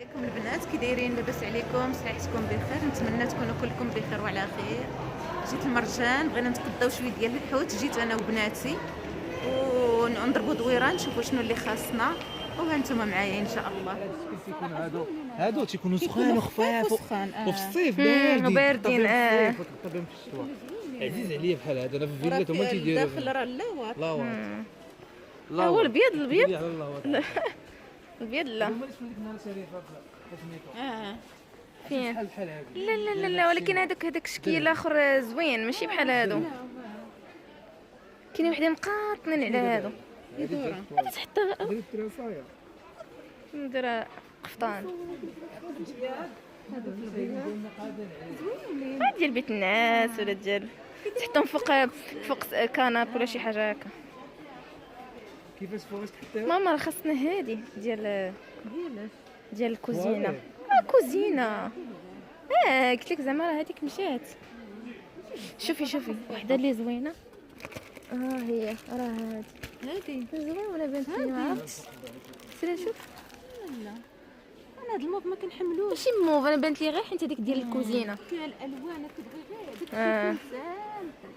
عليكم البنات، كي دايرين؟ لاباس عليكم؟ صحتكم بخير؟ نتمنى تكونوا كلكم بخير وعلى خير. جيت المرجان، بغينا نتقداو شويه ديال الحوت. جيت انا وبناتي ونضربوا دويره نشوفوا شنو اللي خاصنا، وهانتوما معايا ان شاء الله. هادو تيكونوا سخان وخفاف وسخان وفي الصيف باردين وباردين. وتحط بهم في الشتاء. عزيز عليا بحال هذا. انا في الفيلات هما تيديروا الداخل راه لاواط. لا هو البيض البيض البيض لا. هما اللي شفنا ديك النهار شريفه في فين؟ بحال هذه. لا لا لا لا، ولكن هذاك شكل اخر زوين، ماشي بحال هادو. كاينين وحدين مقاطنين على هادو. هذا تحت درت رصايا ندير قفطان. ديال بيت الناس ولا ديال تحطهم فوق كنب ولا شي حاجه هكا. كيفاش فوقاش تحطيها؟ ماما راه خاصنا هادي ديال الكوزينه. كوزينه. قلت لك زعما راه هذيك مشات. شوفي وحده اللي زوينه. هي راه هادي زوينه بنتي، ما عرفتش. سير نشوف. لا انا هاد الموف ما كنحملوش. ماشي موف، انا بانت لي غير حيت هذيك ديال الكوزينه. كاين الالوان كتبغي غير داك الشيء سالفه.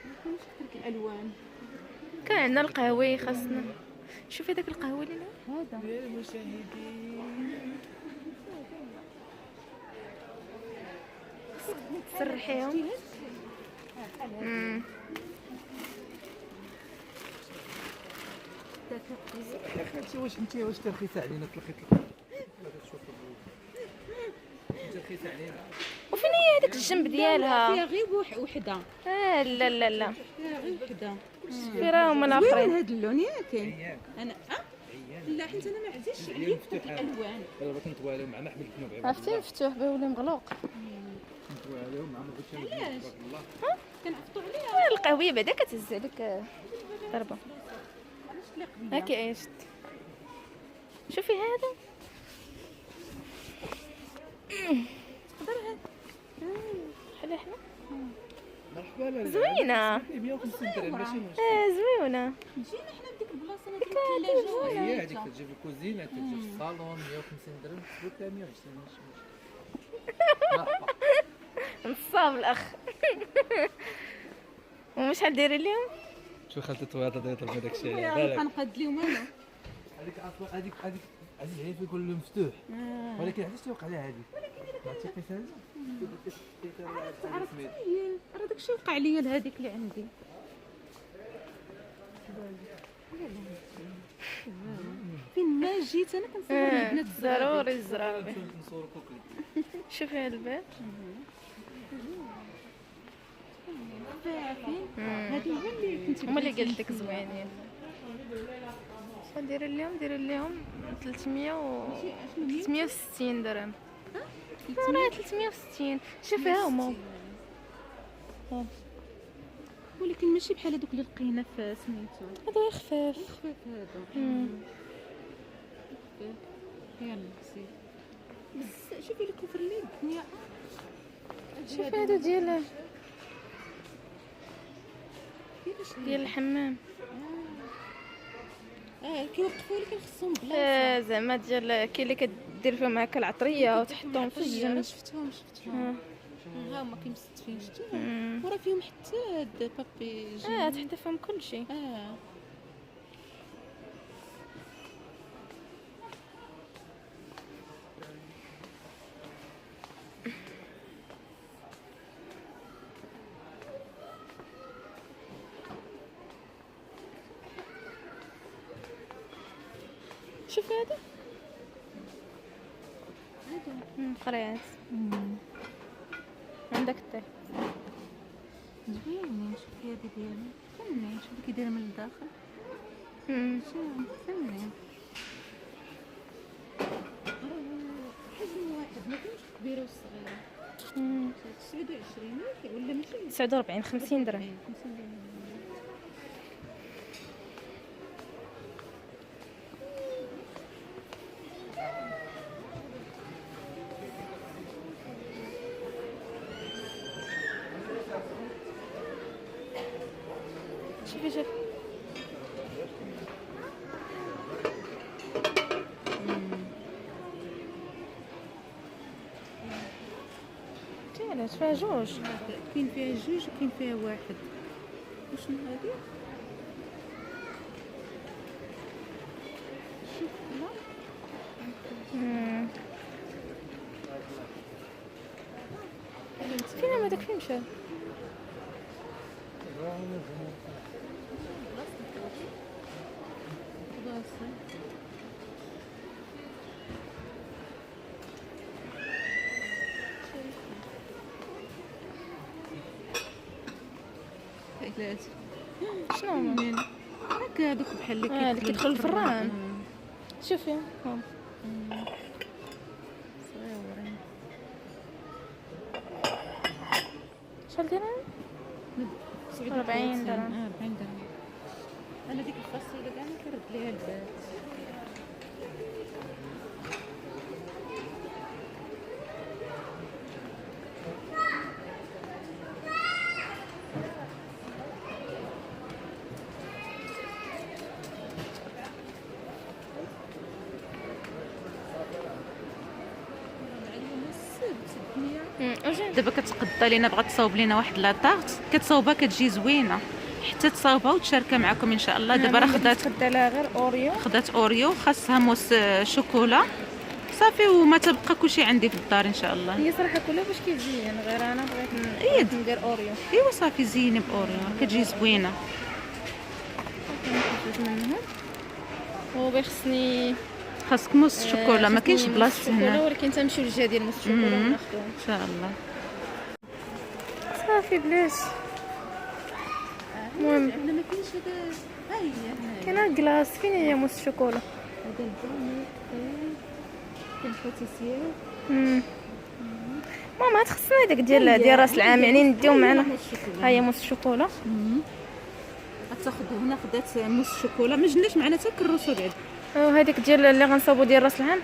ما كاينش ديك الالوان. كان عندنا القهوي خاصنا. شوفي داك القهوي اللي هذا يا المشاهدين تسرحيهم. يا خالتي واش ترخيصه علينا انت رخيصه علينا. وفين هي هذاك الجنب ديالها؟ فيها غير وحده. لا لا لا، فيها غير وحده. في راهم الاخرين. هذا اللون ياك انا لا حيت انا ما عزيزش عليك ديك الالوان. دابا كنطوي عليهم مع ما حملت كنوب عرفتي مفتوح به ولا مغلوق. كنطوي عليهم مع ما بغيتش علاش؟ تبارك الله. كنعطوا عليها القهويه بعدا كتهز عليك ضربه. هاكي عيشت. شوفي هذا تقدر بحال احنا مرحبا لاله. زوينه. 150 درهم ماشي مشكل. زوينه. جينا حنا لديك البلاصه انا الثلاجه هي هذيك كتجي في الكوزينه كتجي في الصالون 150 درهم تسبوك 120 ماشي مشكل. نصاب الاخ. وشحال دايره اليوم؟ شو خالتي طويطه تضرب داك الشيء على بالك. غنقاد لهم انا هذيك عزيز عليا في كل مفتوح. ولكن علاش توقع على هذه؟ عرفتي قيسها راه داكشي وقع ليا لهذيك اللي عندي. فين ما جيت انا كنصور البنات ضروري الزرابي. نصور كوكلي. شوفي هاد الباب. فين هذه هي اللي كنت هما اللي قلت لك زوينين. شحال داير اليوم؟ داير اليوم 360 درهم. 360. شوفي ها هما. ولكن ماشي بحال هذوك اللي لقينا في سميتو. هذا خفاف. خفاف هذا. يلا سير. بس شوفي الكفر اللي الدنيا. شوفي هذا ديال الحمام. كيوقفوا لك خصهم بلاصه. زعما ديال كاين اللي كدير فيهم هكا العطريه وتحطهم في الجنب. شفتهم ها هما كيمستفين شتي. وراه فيهم حتى هاد بابي تحط فيهم كل شيء. شوف هذا قريات. عندك الطيب زوينين. شوفي هادي ديالو فنين. شوفي كي دايره من الداخل. فنين. حجم واحد ما كاينش كبيره وصغيره. 29 ولا ماشي 49 50 درهم. 50 درهم. شوفي علاش فيها جوج؟ كاين فيها جوج وكاين فيها واحد. وشنو هادي؟ شوكولا. فين هذاك فين مشى؟ علاش؟ شنو هما؟ هكا هذوك بحال اللي كيدخل الفران. شوفي ها صغيورين. شحال درهم؟ 40 درهم. 40 درهم. انا ديك الفاصيله كاع ما كنرد ليها البال. دابا كتقضى لينا بغات تصاوب لينا واحد لاطارت، كتصاوبها كتجي زوينه حتى تصاوبها وتشاركها معكم ان شاء الله. دابا راه خدات غير اوريو، خدات اوريو، خاصها موس شوكولا صافي، وما تبقى كلشي عندي في الدار ان شاء الله. هي صراحه كلها باش كيزين، غير انا بغيت ندير اوريو. ايوا صافي زيني باوريو كتجي زوينه. وغير خاصك موس شوكولا، ما كاينش بلاصه هنا، ولكن تنمشيو للجهه ديال موس الشوكولا وناخذوه ان شاء الله. صافي بلاش. المهم عندنا ما كاينش هذا. ها هي هنايا كاينه كلاص. فين هي موس الشوكولا؟ هذا البوني كاين الباتيسير. ماما تخصنا هذاك ديال راس العام، يعني نديو معنا. ها هي موس الشوكولا. غتاخذ هنا خدات موس الشوكولا، ما جبناش معنا حتى كروسو بعد. وهذيك ديال اللي غنصاوبو ديال راس العام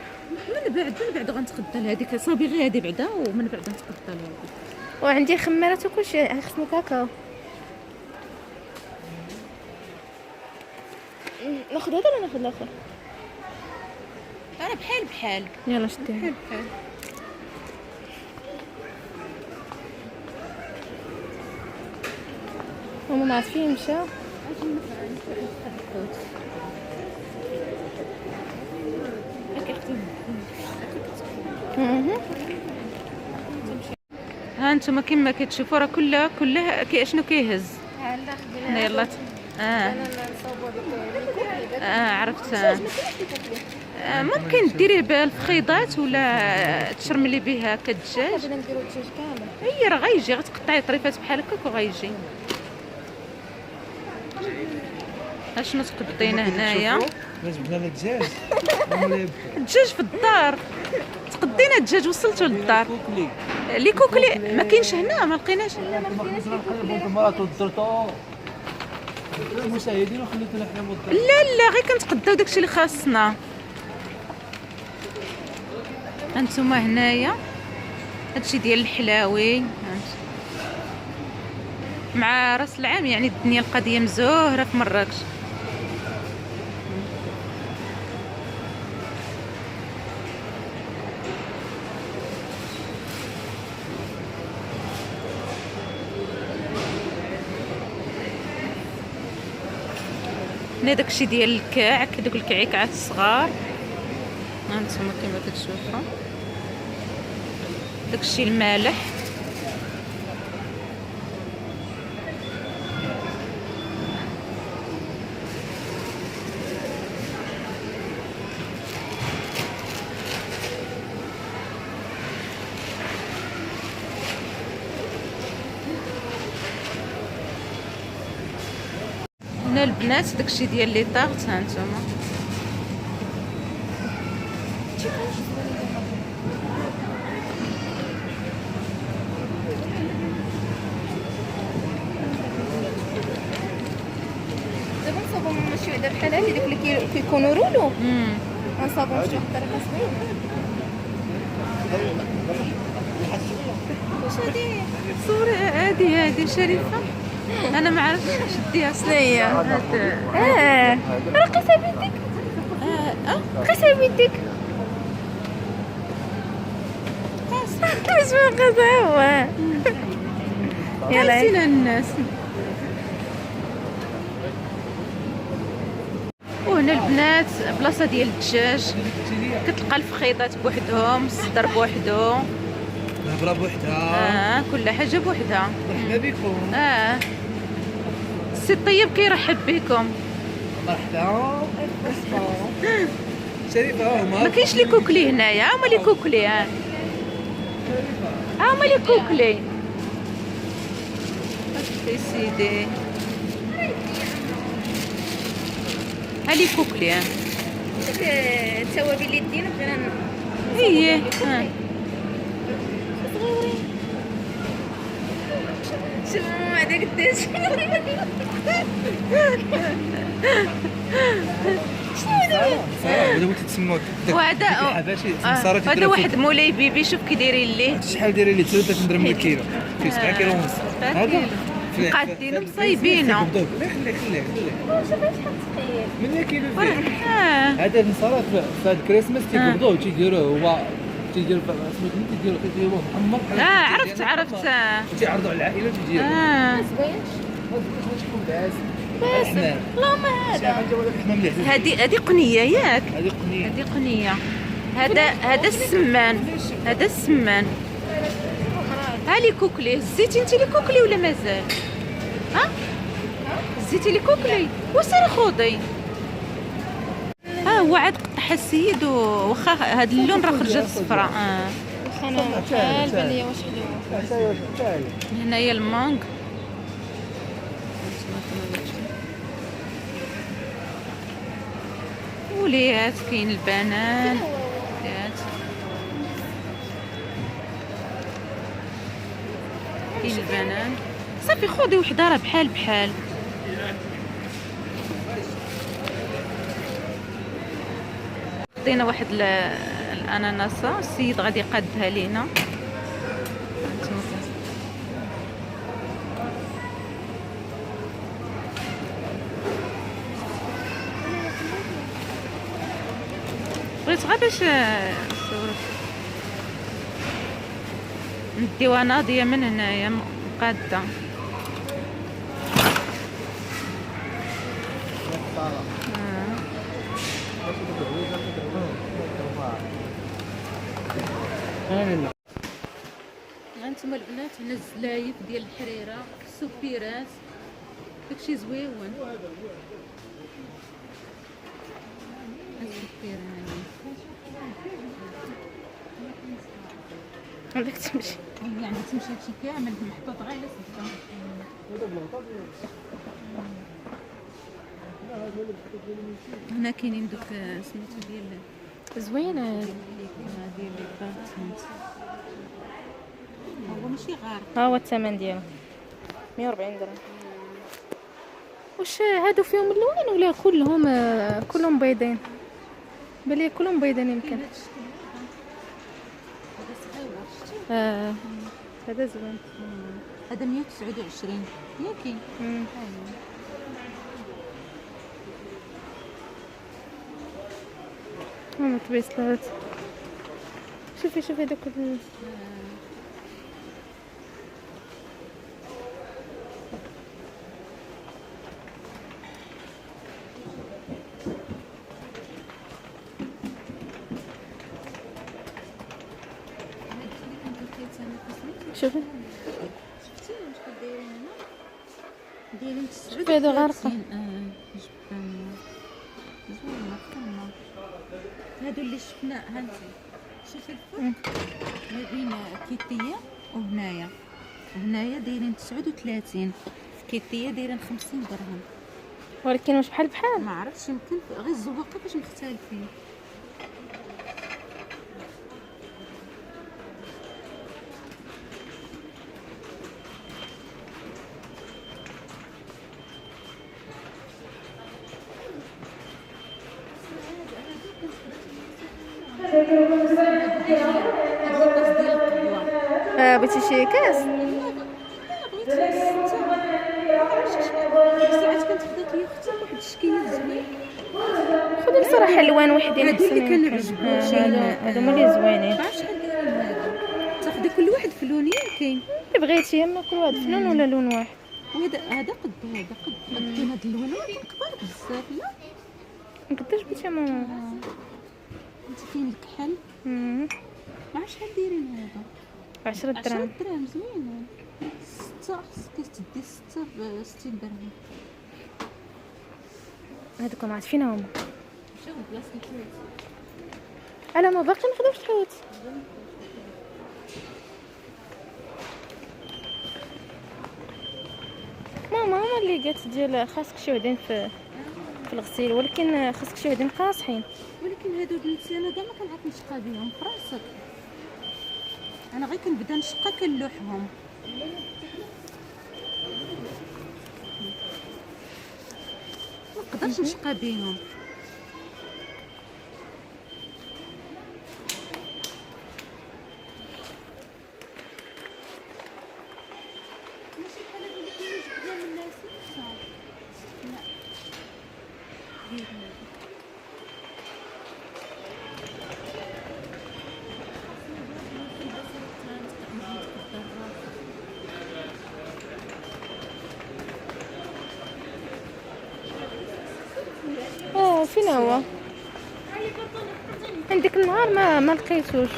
من بعد غنتقدى لهذيك صافي، غير هذه بعدا ومن بعد نتقدى لهذيك. وعندي خميرات وكلشي، خصني كاكاو. ناخذ هذا ولا ناخذ الاخر؟ انا بحال يلا شديها. بحال ماما ما عرفت فين مشى. ها انتم كما كتشوفوا راه كلها شنو كيهز. يلا عرفت. ممكن ديريه بالفخيضات ولا تشرملي به هكا الدجاج. نديرو الدجاج كامل. هي راه غيجي، غتقطعي طريفات بحال هكاك وغيجي. اشنو تقدينا هنايا؟ جبنا لك الدجاج. الدجاج في الدار، تقدينا الدجاج وصلتو للدار. لي كوكلي ما كاينش هنا، ما لقيناش. المشاهدين وخليتونا حنا مضطر. لا غير كنتقداو داكشي اللي خاصنا. هانتوما هنايا هادشي ديال الحلاوي مع راس العام، يعني الدنيا القضيه مزوهره في مراكش. هنا داكشي ديال الكعك، دوك الكعكات الصغار هانتوما كما كتشوفوا. داكشي المالح. هنا البنات داكشي ديال لي طاغت هانتوما. دابا نصاوبو ماشي بعدا بحال هادي داك اللي كيكونوا رولو. غنصاوبو بشي طريقه زوينه. واش هادي صوري هادي شريفه. انا ما عرفتش شديها. شنو هي؟ راه قيسها بيدك. قيسها بيدك. مش واقع هو. يلا عايزين الناس. وهنا البنات بلاصه ديال الدجاج، كتلقى الفخيطات بوحدهم، الصدر بوحدو، الهضره بوحدها. كل حاجه بوحدها. مرحبا بكم. السي الطيب كيرحب بكم. مرحبا. شريفه هما ما كاينش لي كوكلي هنايا، هما لي كوكلي. هما لي كوكلي. يا سيدي هالي كوكلي. داك التوابل اللي دينا بغينا هي شوف هذاك الدجاج. هذا تسموا وهذا هذا واحد مولاي بيبي، شوف كي دايرين ليه. شحال دايرين ليه 3 درهم الكيلو، فيه 7 كيلو ونص. هذا قادينه مصايبينه. خليه من كيلو فيه. هذا النصارى في هذا الكريسماس تيقبضوه تيديروه هو تيديروا سميتو تيديروه محمر. عرفت تيعرضوا على العائله تيديروا. بس اللهم هذه قنيه ياك. هذه قنيه. هذا السمان. هالي كوكلي. زيتي انت لي كوكلي ولا مازال؟ زيتي لي كوكلي وسيري خذي. هو عاد قطح السيد وخا هذا اللون راه خرجت صفراء. انا قالبه لي واش حلوه. هنايا المانغ. وليات كاين البنان. كاين البنان. صافي خذي وحده راه بحال. عطينا واحد الاناناسه، السيد غادي يقادها لينا. بغيت غير باش نصورك. نديوها ناضيه من هنايا مقاده. هانتوما البنات هنا الزلايف ديال الحريره، السوبيرات، داكشي زويون. عندك تمشي يعني تمشي هادشي كامل محطوط غير على سته. هنا كاينين دوك سميتو ديال زوينه. ديال الباطنت. هو ماشي غار. ها هو الثمن ديالو 140 درهم. واش هادو فيهم اللون ولا كلهم بيضين؟ بلي كلهم بيضين يمكن. هذا زوين. هذا 129 ياكي. ماما تبيسلات. شوفي هذاك شوفي دايرين شوفي هذا غارقه. هادو اللي شفنا هانتي شوفي الفرق ما بين كيتيه وهنايا دايرين 39، في كيتيه دايرين 50 درهم. ولكن واش بحال ما عرفتش، يمكن غير الزواقه باش مختلفين. بغيتي شي كاس؟ ساعات كنت خدات لي اختي واحد الشكيل زوين. خذي بصراحه الوان وحدين. هادو اللي كنعجبو شي هادو هما اللي زوينين. شحال دايرين هادو؟ تاخد هذا كل واحد في لون يمكن. اللي بغيتي، اما كل واحد فلون ولا لون واحد. وهذا قد كاين هاد اللون كبار بزاف. لا قداش بغيتي ماما؟ انت كاين الكحل. ما شحال دايرين هذا؟ 10 دراهم. 10 دراهم زوينين. 6 خصك تدي 6 ب 60 درهم. هذوك ما عرفت فين هما. شوف بلاصه الحوت. انا ما باقي ما خداوش الحوت. ماما هما اللي قالت ديال خاصك شي وحدين في الغسيل، ولكن خاصك شي وحدين قاصحين. ولكن هادو بنتي انا كاع ما كنعرف نشقى بهم في راسك. انا غير كنبدا نشقى كنلوحهم. ما نقدرش نشقى بهم. فين هو؟ عندك النهار ما لقيتوش.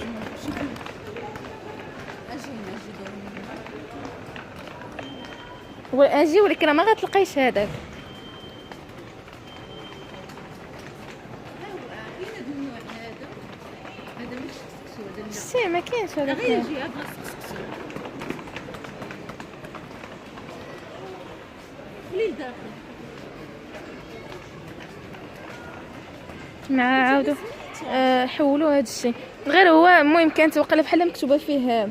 اجي ولكن ما غتلقايش هذاك. شتي ما كاينش هذاك. غير يجي بلاصه السكسو. خليه لداخل. مع عاودوا حولوا هذا الشيء. غير هو المهم كانت وقيله بحال مكتوبه فيه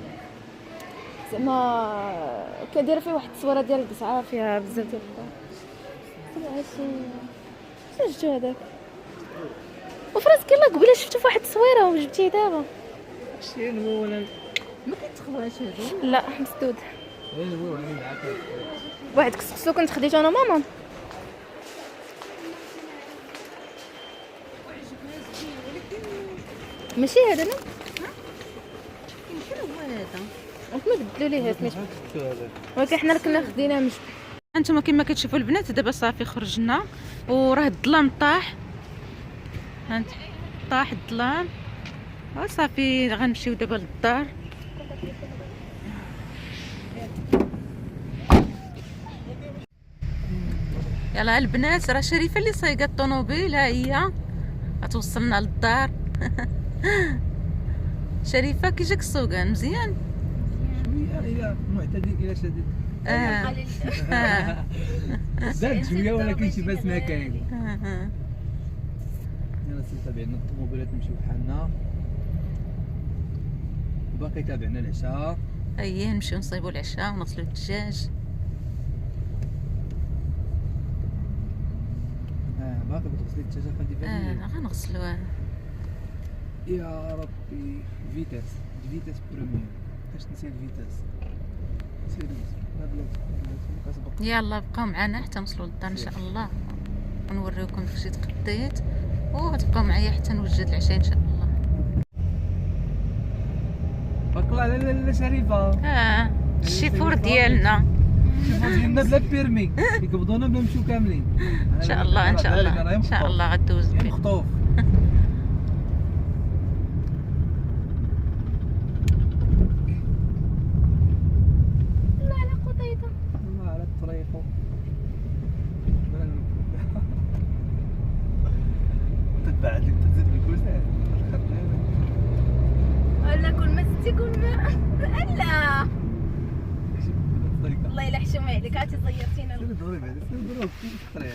زعما كدايره فيه واحد التصويره ديال القصعه فيها بزاف ديال الخضر. شنو جبتو هذاك؟ وفراسك يلاه قبيله شفتو في واحد التصويره وجبتيه دابا. شنو هو ولا ما كيتخواش هادو. لا مسدود. شنو هو يعني معاك؟ واحد كسكسو كنت خديته انا ماما. ماشي هذا لا يمكن هو هذا. ما بدلوا ليه سميتو، ولكن حنا كنا خديناه مش. انتما كما كتشوفوا البنات دابا صافي خرجنا وراه الظلام طاح. هانت طاح الظلام وصافي غنمشيو دابا للدار. يلا البنات راه شريفه اللي صايقه الطوموبيل، ها هي غتوصلنا للدار. شريفه كي جاك السوقان مزيان؟ شويه هي معتدل الى شديد. زاد شويه ولكن شي باس ما كاين. يلا تابعنا الطوموبيلات نمشيو بحالنا. باقي تابعنا العشاء. اييه نمشيو نصايبوا العشاء ونغسلوا الدجاج. باقي بتغسلي الدجاجه خدي غنغسلوها. يا ربي فيتاس بريميوم. باش نسيت فيتاس سيريس. يلا بقاو معنا حتى نوصلوا للدار ان شاء الله ونوريكم داكشي تقديت، وغتبقاو معايا حتى نوجد العشاء ان شاء الله. بقى لا شريفه. الشيفور ديالنا. الشيفور ديالنا بلا بيرمي يقبضونا بلا نمشيو كاملين. ان شاء الله ان شاء الله غدوز بيه. مخطوف. الله على قطيطه. الله على الطريق. تتبعد لك تزيد بالكوسه. ولا كل ما ستي كل ما لا والله الا حشومه عليك عرفتي زيرتينا. سير ضربي بعدا سير ضربي في الطريق.